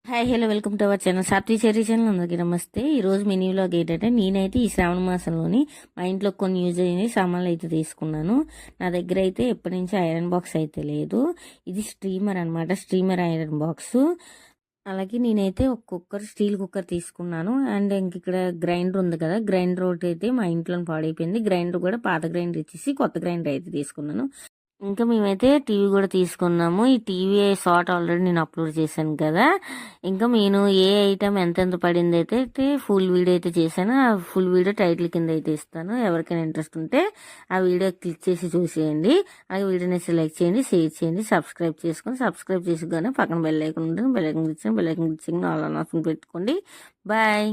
Hi hello welcome to our channel Saatvi cherry channel. అందరికీ నమస్తే. ఈరోజు మినీ వ్లాగ్ ఏంటంటే నేనైతే ఈ శ్రావణ మాసంలోని మా ఇంట్లో కొన్ని యూజ్ అయిన సామాన్లు అయితే తీసుకున్నాను. నా దగ్గర అయితే ఎప్పటి నుంచి ఐరన్ బాక్స్ అయితే లేదు. ఇది స్టీమర్ అనమాట, స్టీమర్ ఐరన్ బాక్స్. అలాగే నేనైతే ఒక కుక్కర్, స్టీల్ కుక్కర్ తీసుకున్నాను. అండ్ ఇంక ఇక్కడ గ్రైండర్ ఉంది కదా, గ్రైండర్ ఒకటి అయితే మా ఇంట్లో పాడైపోయింది. గ్రైండర్ కూడా పాత గ్రైండర్ ఇచ్చేసి కొత్త గ్రైండర్ అయితే తీసుకున్నాను. ఇంకా మేమైతే టీవీ కూడా తీసుకున్నాము. ఈ టీవీ షార్ట్ ఆల్రెడీ నేను అప్లోడ్ చేశాను కదా. ఇంకా నేను ఏ ఐటమ్ ఎంతెంత పడింది అయితే ఫుల్ వీడియో అయితే చేశాను. ఆ ఫుల్ వీడియో టైటిల్ కింద అయితే ఇస్తాను. ఎవరికైనా ఇంట్రెస్ట్ ఉంటే ఆ వీడియో క్లిక్ చేసి చూసేయండి. అలాగే వీడియోని లైక్ చేయండి, షేర్ చేయండి, సబ్స్క్రైబ్ చేసుకొని సబ్స్క్రైబ్ చేసుకోగానే పక్కన బెల్ ఐకాన్ ఉంటుంది. బెల్ ఐకాన్ క్లిక్ చేయండి. బెల్ ఐకాన్ క్లిక్ చేయండి, ఆల్ ఆన్ ఆప్షన్ పెట్టుకోండి. బాయ్.